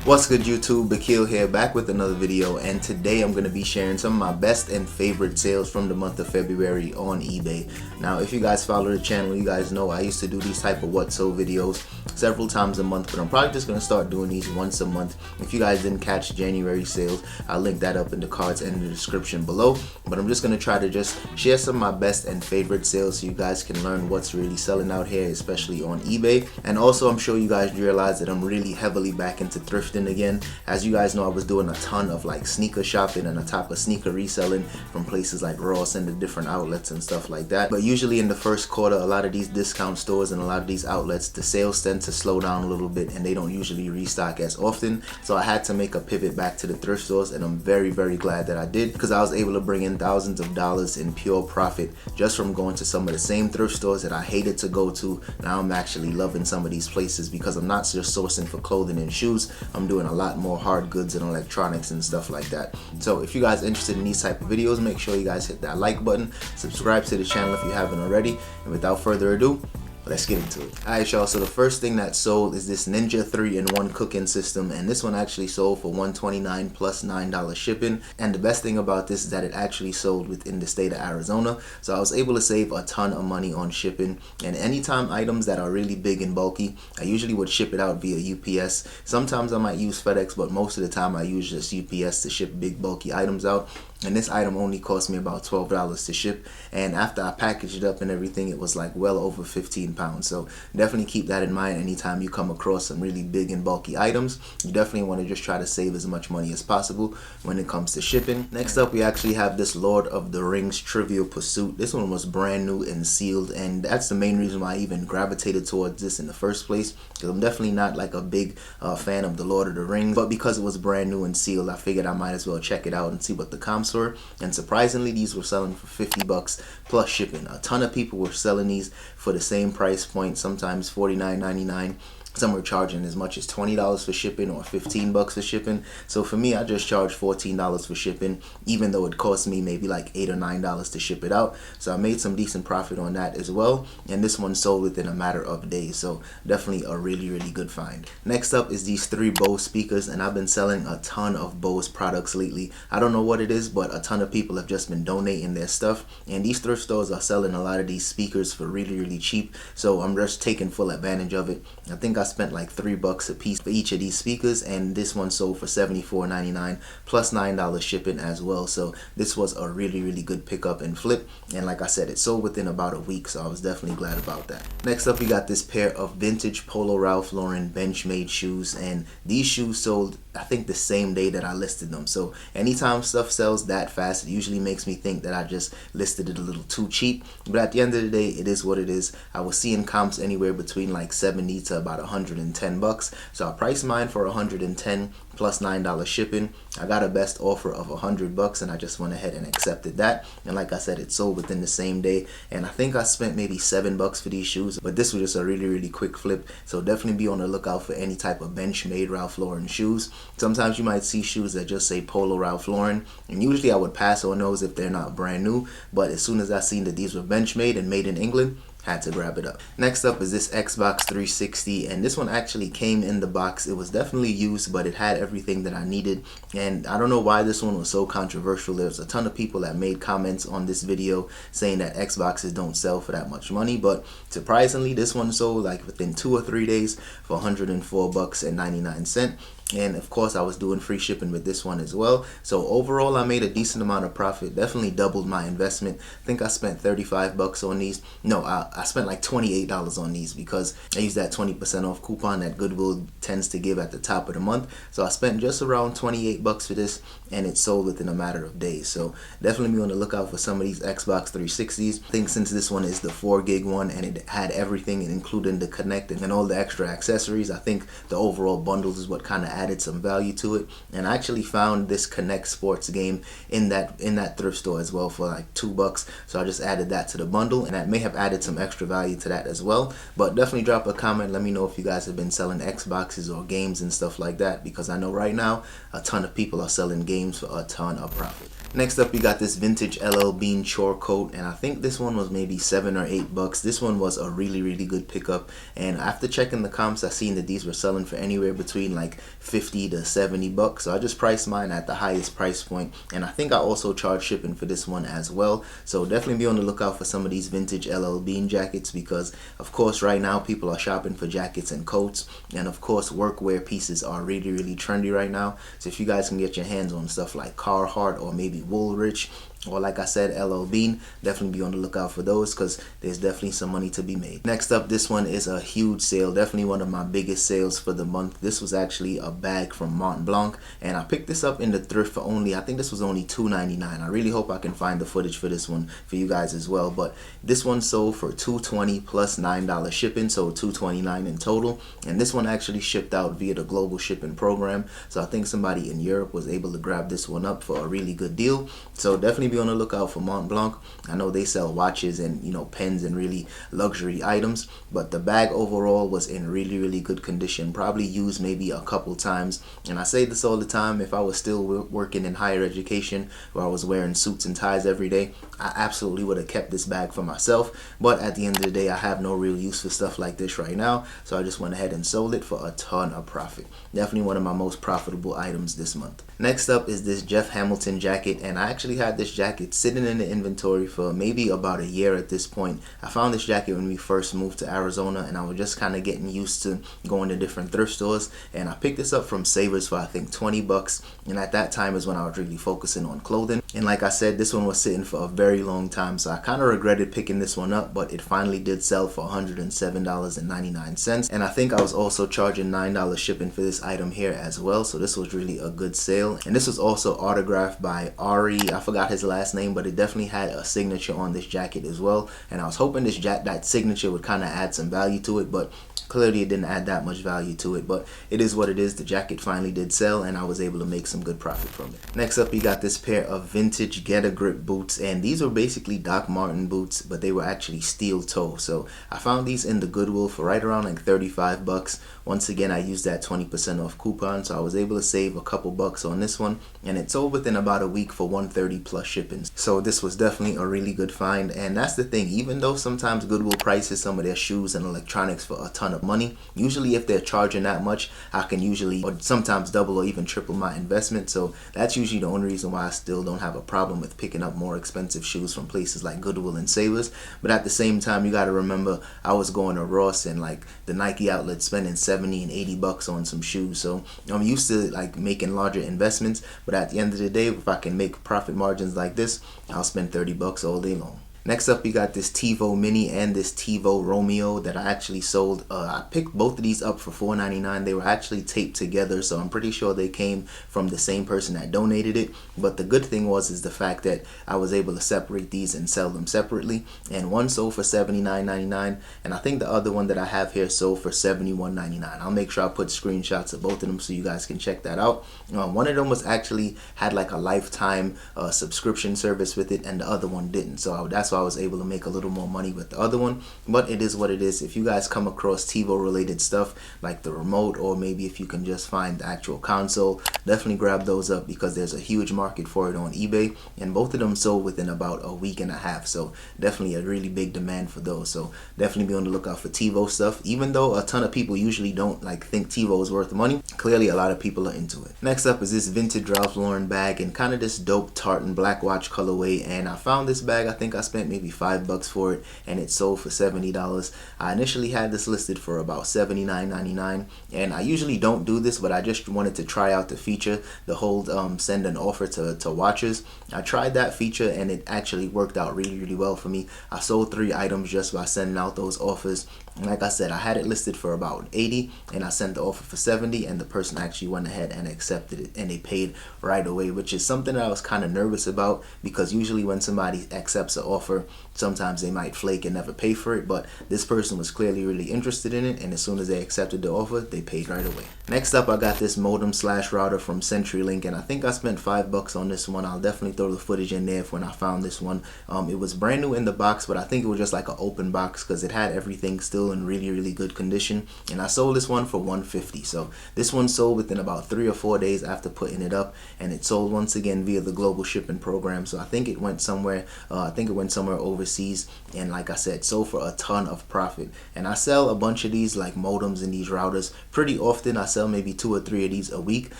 What's good YouTube, Akil here, back with another video, and today I'm going to be sharing some of my best and favorite sales from the month of February on eBay. Now if you guys follow the channel, you guys know I used to do these type of what so videos several times a month, but I'm probably just going to start doing these once a month. If you guys didn't catch January sales, I'll link that up in the cards and in the description below, but I'm just going to try to just share some of my best and favorite sales so you guys can learn what's really selling out here, especially on eBay. And also I'm sure you guys realize that I'm really heavily back into thrifting again. As you guys know, I was doing a ton of like sneaker shopping and a type of sneaker reselling from places like Ross and the different outlets and stuff like that. But usually in the first quarter, a lot of these discount stores and a lot of these outlets, the sales tend to slow down a little bit and they don't usually restock as often. So I had to make a pivot back to the thrift stores, and I'm very glad that I did, because I was able to bring in thousands of dollars in pure profit just from going to some of the same thrift stores that I hated to go to. Now I'm actually loving some of these places because I'm not just sourcing for clothing and shoes, I'm doing a lot more hard goods and electronics and stuff like that. So if you guys are interested in these type of videos, make sure you guys hit that like button, subscribe to the channel if you haven't already, and without further ado, let's get into it. Alright y'all, so the first thing that sold is this Ninja 3-in-1 cooking system, and this one actually sold for $129 plus $9 shipping. And the best thing about this is that it actually sold within the state of Arizona, so I was able to save a ton of money on shipping. And anytime items that are really big and bulky, I usually would ship it out via UPS. Sometimes I might use FedEx, but most of the time I use just UPS to ship big bulky items out. And this item only cost me about $12 to ship, and after I packaged it up and everything, it was like well over 15 pounds. So definitely keep that in mind anytime you come across some really big and bulky items. You definitely want to just try to save as much money as possible when it comes to shipping. Next up, we actually have this Lord of the Rings Trivial Pursuit. This one was brand new and sealed, and that's the main reason why I even gravitated towards this in the first place, because I'm definitely not like a big fan of the Lord of the Rings, but because it was brand new and sealed, I figured I might as well check it out and see what the comps were. And surprisingly, these were selling for 50 bucks plus shipping. A ton of people were selling these for the same price point, sometimes $49.99. Some were charging as much as $20 for shipping or 15 bucks for shipping. So for me, I just charged $14 for shipping, even though it cost me maybe like $8 or $9 to ship it out. So I made some decent profit on that as well. And this one sold within a matter of days. So definitely a really good find. Next up is these 3 Bose speakers, and I've been selling a ton of Bose products lately. I don't know what it is, but a ton of people have just been donating their stuff. And these thrift stores are selling a lot of these speakers for really cheap. So I'm just taking full advantage of it. I think I spent like $3 a piece for each of these speakers, and this one sold for $74.99 plus $9 shipping as well. So this was a really good pickup and flip, and like I said, it sold within about a week, so I was definitely glad about that. Next up, we got this pair of vintage Polo Ralph Lauren Benchmade shoes, and these shoes sold I think the same day that I listed them. So anytime stuff sells that fast, it usually makes me think that I just listed it a little too cheap. But at the end of the day, it is what it is. I was seeing comps anywhere between like 70 to about 110 bucks. So I priced mine for 110 plus $9 shipping. I got a best offer of 100 bucks, and I just went ahead and accepted that. And like I said, it sold within the same day, and I think I spent maybe $7 for these shoes, but this was just a really quick flip. So definitely be on the lookout for any type of Benchmade Ralph Lauren shoes. Sometimes you might see shoes that just say Polo Ralph Lauren, and usually I would pass on those if they're not brand new, but as soon as I seen that these were Benchmade and made in England, had to grab it up. Next up is this Xbox 360, and this one actually came in the box. It was definitely used, but it had everything that I needed, and I don't know why this one was so controversial. There's a ton of people that made comments on this video saying that Xboxes don't sell for that much money, but surprisingly this one sold like within 2 or 3 days for 104 bucks and 99 cents. And of course I was doing free shipping with this one as well. So overall I made a decent amount of profit, definitely doubled my investment. I think I spent 35 bucks on these. No, I spent like $28 on these because I used that 20% off coupon that Goodwill tends to give at the top of the month. So I spent just around 28 bucks for this, and it sold within a matter of days. So definitely be on the lookout for some of these Xbox 360s. I think since this one is the 4 gig one and it had everything including the Connect and all the extra accessories, I think the overall bundles is what kind of added some value to it. And I actually found this Connect Sports game in that thrift store as well for like $2. So I just added that to the bundle, and that may have added some extra value to that as well. But definitely drop a comment, let me know if you guys have been selling Xboxes or games and stuff like that, because I know right now a ton of people are selling games for a ton of profit. Next up, we got this vintage LL Bean chore coat, and I think this one was maybe $7 or $8. This one was a really good pickup, and after checking the comps, I seen that these were selling for anywhere between like $50 to $70. So I just priced mine at the highest price point, and I think I also charged shipping for this one as well. So definitely be on the lookout for some of these vintage LL Bean jackets, because of course right now people are shopping for jackets and coats, and of course workwear pieces are really trendy right now. So if you guys can get your hands on stuff like Carhartt or maybe Woolrich, or like I said, LL Bean, definitely be on the lookout for those, because there's definitely some money to be made. Next up, this one is a huge sale, definitely one of my biggest sales for the month. This was actually a bag from Mont Blanc, and I picked this up in the thrift for only, I think this was only $2.99. I really hope I can find the footage for this one for you guys as well, but this one sold for $220 plus $9 shipping, so $229 in total. And this one actually shipped out via the global shipping program, so I think somebody in Europe was able to grab this one up for a really good deal. So definitely be on the lookout for Mont Blanc. I know they sell watches and, you know, pens and really luxury items, but the bag overall was in really good condition, probably used maybe a couple times. And I say this all the time, if I was still working in higher education where I was wearing suits and ties every day, I absolutely would have kept this bag for myself. But at the end of the day, I have no real use for stuff like this right now, so I just went ahead and sold it for a ton of profit. Definitely one of my most profitable items this month. Next up is this Jeff Hamilton jacket, and I actually had this jacket sitting in the inventory for maybe about a year at this point. I found this jacket when we first moved to Arizona, and I was just kind of getting used to going to different thrift stores, and I picked this up from Savers for I think $20, and at that time is when I was really focusing on clothing. And like I said, this one was sitting for a very long time, so I kind of regretted picking this one up, but it finally did sell for $107.99, and I think I was also charging $9 shipping for this item here as well, so this was really a good sale. And this was also autographed by Ari, I forgot his last name, but it definitely had a signature on this jacket as well, and I was hoping that signature would kind of add some value to it, but clearly it didn't add that much value to it. But it is what it is. The jacket finally did sell, and I was able to make some good profit from it. Next up, we got this pair of vintage Get a Grip boots, and these were basically Doc Marten boots, but they were actually steel toe. So I found these in the Goodwill for right around like $35. Once again, I used that 20% off coupon, so I was able to save a couple bucks on this one, and it sold within about a week for $130 plus shipping. So this was definitely a really good find. And that's the thing, even though sometimes Goodwill prices some of their shoes and electronics for a ton of money, usually if they're charging that much, I can usually or sometimes double or even triple my investment. So that's usually the only reason why I still don't have a problem with picking up more expensive shoes from places like Goodwill and Savers. But at the same time, you got to remember, I was going to Ross and like the Nike outlet spending $70 and $80 on some shoes. So I'm used to like making larger investments, but at the end of the day, if I can make profit margins like this, I'll spend $30 all day long. Next up, we got this TiVo Mini and this TiVo Romeo that I actually sold. I picked both of these up for $4.99. They were actually taped together, so I'm pretty sure they came from the same person that donated it. But the good thing is the fact that I was able to separate these and sell them separately. And one sold for $79.99, and I think the other one that I have here sold for $71.99. I'll make sure I put screenshots of both of them so you guys can check that out. One of them was actually had like a lifetime subscription service with it, and the other one didn't. So that's why I was able to make a little more money with the other one. But it is what it is. If you guys come across TiVo related stuff like the remote, or maybe if you can just find the actual console, definitely grab those up, because there's a huge market for it on eBay, and both of them sold within about a week and a half. So definitely a really big demand for those. So definitely be on the lookout for TiVo stuff. Even though a ton of people usually don't like think TiVo is worth money, clearly a lot of people are into it. Next up is this vintage Ralph Lauren bag and kind of this dope tartan black watch colorway, and I found this bag. I think I spent maybe $5 for it, and it sold for $70. I initially had this listed for about $79.99, and I usually don't do this, but I just wanted to try out the feature, the whole send an offer to watchers. I tried that feature, and it actually worked out really well for me. I sold 3 items just by sending out those offers. And like I said, I had it listed for about $80, and I sent the offer for $70, and the person actually went ahead and accepted it, and they paid right away, which is something that I was kind of nervous about, because usually when somebody accepts an offer, offer, sometimes they might flake and never pay for it, but this person was clearly really interested in it, and as soon as they accepted the offer, they paid right away. Next up, I got this modem/router from CenturyLink, and I think I spent $5 on this one. I'll definitely throw the footage in there for when I found this one. It was brand new in the box, but I think it was just like an open box because it had everything still in really good condition, and I sold this one for $150. So this one sold within about 3 or 4 days after putting it up, and it sold once again via the global shipping program. So I think it went somewhere overseas, and like I said, sold for a ton of profit. And I sell a bunch of these like modems and these routers pretty often. I sell maybe 2 or 3 of these a week,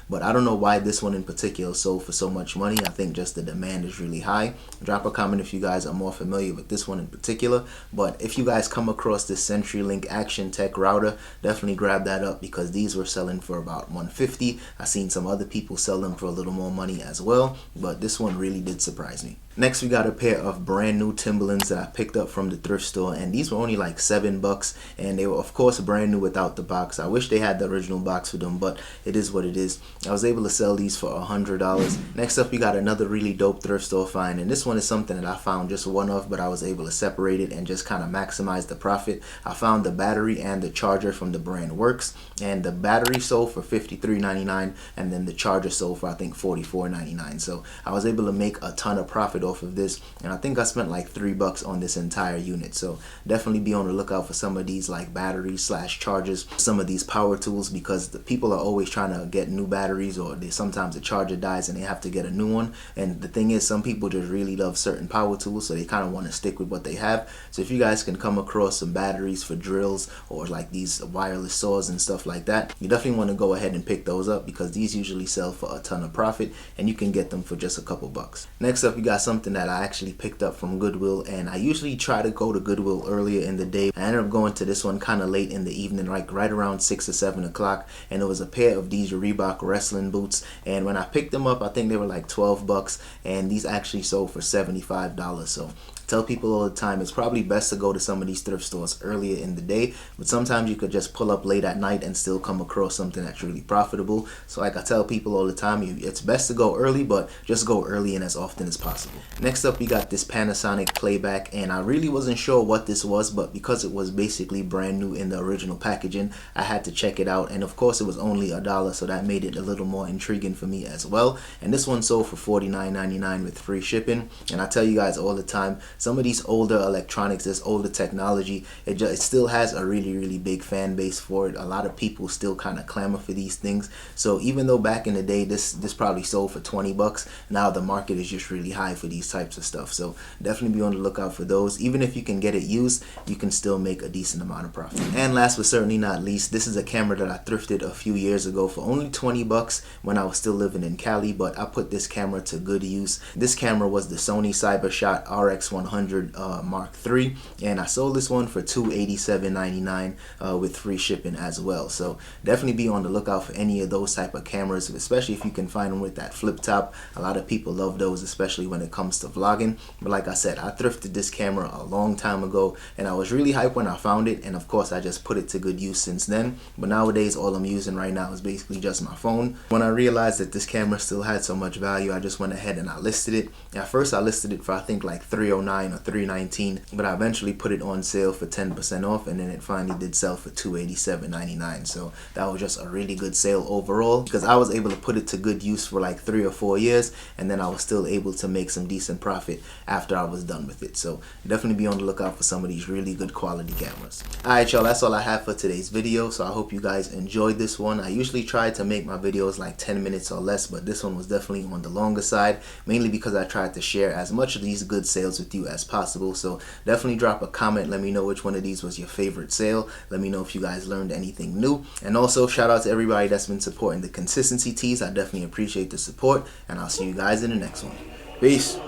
but I don't know why this one in particular sold for so much money. I think just the demand is really high. Drop a comment if you guys are more familiar with this one in particular, but if you guys come across this CenturyLink Action Tech router, definitely grab that up because these were selling for about $150. I seen some other people sell them for a little more money as well, but this one really did surprise me. Next, we got a pair of brand new Timberlands that I picked up from the thrift store, and these were only like $7, and they were of course brand new without the box. I wish they had the original box for them, but it is what it is. I was able to sell these for $100. Next up, we got another really dope thrift store find, and this one is something that I found just one of, but I was able to separate it and just kind of maximize the profit. I found the battery and the charger from the brand Works, and the battery sold for $53.99, and then the charger sold for I think $44.99. So I was able to make a ton of profit off of this, and I think I spent like $3 on this entire unit. So definitely be on the lookout for some of these like batteries / chargers, some of these power tools, because the people are always trying to get new batteries, or sometimes the charger dies and they have to get a new one. And the thing is, some people just really love certain power tools, so they kind of want to stick with what they have. So if you guys can come across some batteries for drills or like these wireless saws and stuff like that, you definitely want to go ahead and pick those up because these usually sell for a ton of profit and you can get them for just a couple bucks. Next up, we got something that I actually picked up from Goodwill, and I usually try to go to Goodwill earlier in the day. I ended up going to this one kind of late in the evening, like right around 6 or 7 o'clock, and it was a pair of these Reebok wrestling boots, and when I picked them up, I think they were like $12, and these actually sold for $75. So tell people all the time, it's probably best to go to some of these thrift stores earlier in the day, but sometimes you could just pull up late at night and still come across something that's really profitable. So like I tell people all the time, it's best to go early, but just go early and as often as possible. Next up, we got this Panasonic playback, and I really wasn't sure what this was, but because it was basically brand new in the original packaging, I had to check it out, and of course it was only $1, so that made it a little more intriguing for me as well. And this one sold for $49.99 with free shipping. And I tell you guys all the time, some of these older electronics, this older technology, it still has a really big fan base for it. A lot of people still kind of clamor for these things. So even though back in the day this probably sold for $20, now the market is just really high for these types of stuff. So definitely be on the lookout for those. Even if you can get it used, you can still make a decent amount of profit. And last but certainly not least, this is a camera that I thrifted a few years ago for only $20 when I was still living in Cali, but I put this camera to good use. This camera was the Sony CyberShot RX100 Mark III, and I sold this one for $287.99 with free shipping as well. So definitely be on the lookout for any of those type of cameras, especially if you can find them with that flip top. A lot of people love those, especially when it comes to vlogging. But like I said, I thrifted this camera a long time ago, and I was really hyped when I found it, and of course I just put it to good use since then. But nowadays all I'm using right now is basically just my phone. When I realized that this camera still had so much value, I just went ahead and I listed it. At first I listed it for I think like $309 or $319, but I eventually put it on sale for 10% off, and then it finally did sell for $287.99. So that was just a really good sale overall, because I was able to put it to good use for like 3 or 4 years, and then I was still able to make some decent profit after I was done with it. So definitely be on the lookout for some of these really good quality cameras. Alright y'all, that's all I have for today's video. So I hope you guys enjoyed this one. I usually try to make my videos like 10 minutes or less, but this one was definitely on the longer side, mainly because I tried to share as much of these good sales with you as possible. So definitely drop a comment, let me know which one of these was your favorite sale. Let me know if you guys learned anything new, and also shout out to everybody that's been supporting the consistency tees. I definitely appreciate the support, and I'll see you guys in the next one. Peace.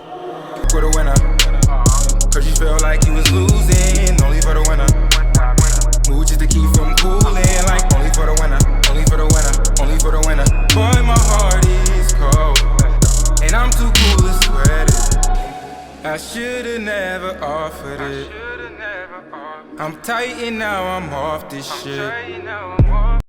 For the winner, cause you felt like you was losing, only for the winner. Move just to keep from cooling, like only for the winner, only for the winner, only for the winner. Boy, my heart is cold, and I'm too cool to sweat it. I should've never offered it. I'm tight and now I'm off this shit.